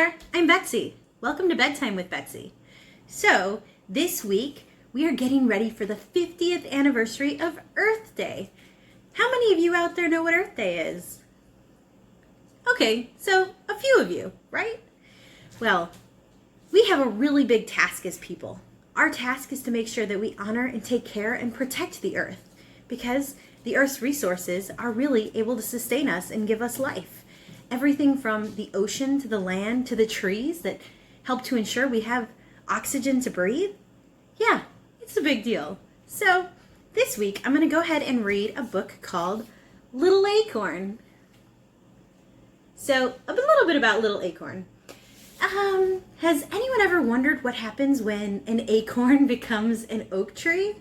there, I'm Betsy. Welcome to Bedtime with Betsy. So, this week we are getting ready for the 50th anniversary of Earth Day. How many of you out there know what Earth Day is? Okay, so a few of you, right? Well, we have a really big task as people. Our task is to make sure that we honor and take care and protect the Earth, because the Earth's resources are really able to sustain us and give us life. Everything from the ocean to the land to the trees that help to ensure we have oxygen to breathe. Yeah, it's a big deal. So this week I'm going to go ahead and read a book called Little Acorn. So a little bit about Little Acorn. Has anyone ever wondered what happens when an acorn becomes an oak tree?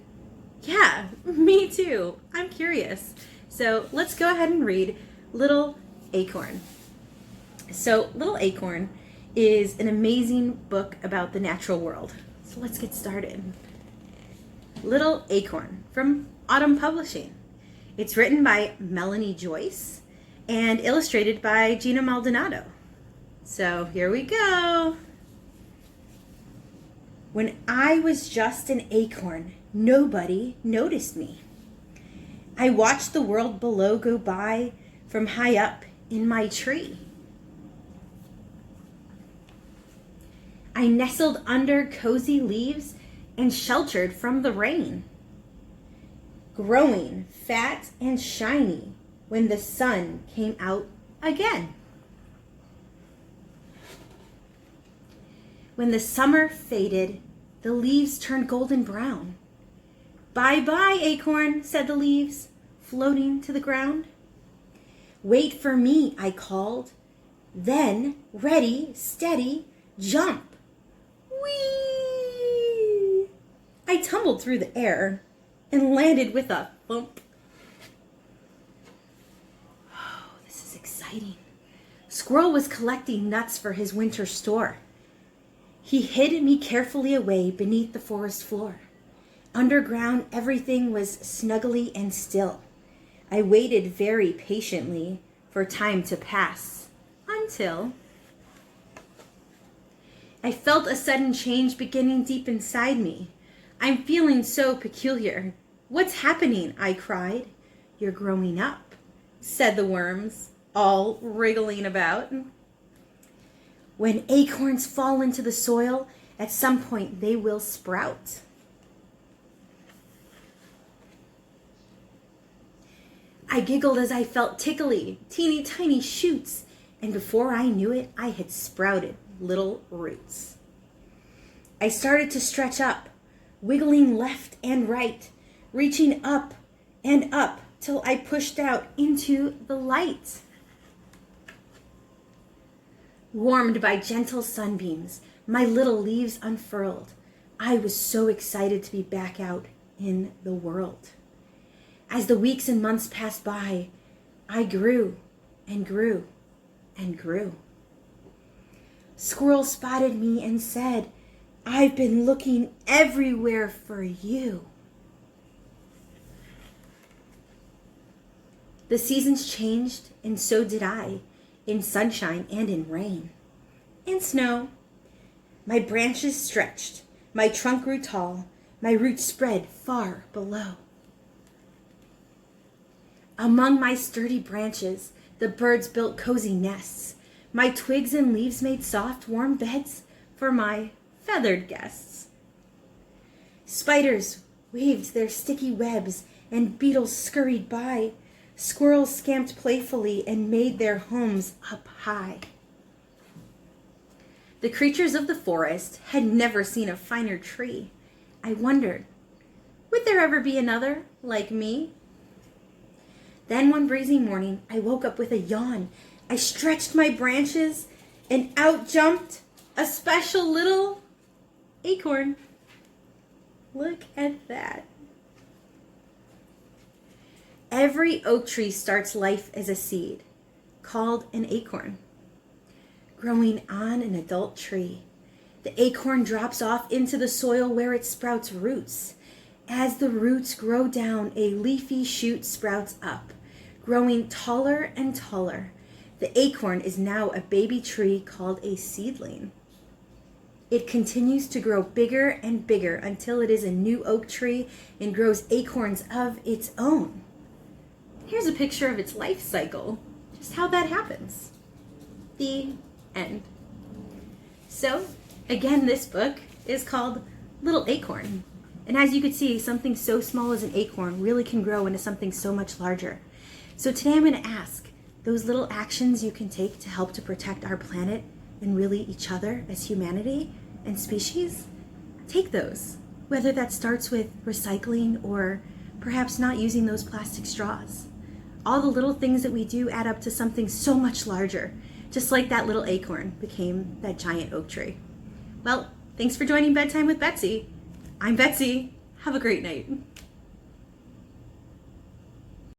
Yeah, me too. I'm curious. So let's go ahead and read Little Acorn. So Little Acorn is an amazing book about the natural world. So let's get started. Little Acorn from Autumn Publishing. It's written by Melanie Joyce and illustrated by Gina Maldonado. So here we go. When I was just an acorn, nobody noticed me. I watched the world below go by from high up in my tree. I nestled under cozy leaves and sheltered from the rain, growing fat and shiny when the sun came out again. When the summer faded, the leaves turned golden brown. "Bye-bye, acorn," said the leaves, floating to the ground. "Wait for me," I called. Then, ready, steady, jump. Whee! I tumbled through the air and landed with a thump. Oh, this is exciting. Squirrel was collecting nuts for his winter store. He hid me carefully away beneath the forest floor. Underground, everything was snuggly and still. I waited very patiently for time to pass until I felt a sudden change beginning deep inside me. "I'm feeling so peculiar. What's happening?" I cried. "You're growing up," said the worms, all wriggling about. When acorns fall into the soil, at some point they will sprout. I giggled as I felt tickly, teeny tiny shoots, and before I knew it, I had sprouted little roots. I started to stretch up, wiggling left and right, reaching up and up till I pushed out into the light. Warmed by gentle sunbeams, my little leaves unfurled. I was so excited to be back out in the world. As the weeks and months passed by, I grew and grew and grew. Squirrel spotted me and said, "I've been looking everywhere for you." The seasons changed, and so did I, in sunshine and in rain, in snow. My branches stretched, my trunk grew tall, my roots spread far below. Among my sturdy branches, the birds built cozy nests. My twigs and leaves made soft, warm beds for my feathered guests. Spiders waved their sticky webs, and beetles scurried by. Squirrels scamped playfully and made their homes up high. The creatures of the forest had never seen a finer tree. I wondered, would there ever be another like me? Then one breezy morning, I woke up with a yawn. I stretched my branches, and out jumped a special little acorn. Look at that. Every oak tree starts life as a seed, called an acorn. Growing on an adult tree, the acorn drops off into the soil where it sprouts roots. As the roots grow down, a leafy shoot sprouts up, growing taller and taller. The acorn is now a baby tree called a seedling. It continues to grow bigger and bigger until it is a new oak tree and grows acorns of its own. Here's a picture of its life cycle, just how that happens. The end. So, again, this book is called Little Acorn. And as you can see, something so small as an acorn really can grow into something so much larger. So today I'm going to ask, those little actions you can take to help to protect our planet and really each other as humanity and species, take those. Whether that starts with recycling or perhaps not using those plastic straws. All the little things that we do add up to something so much larger, just like that little acorn became that giant oak tree. Well, thanks for joining Bedtime with Betsy. I'm Betsy. Have a great night.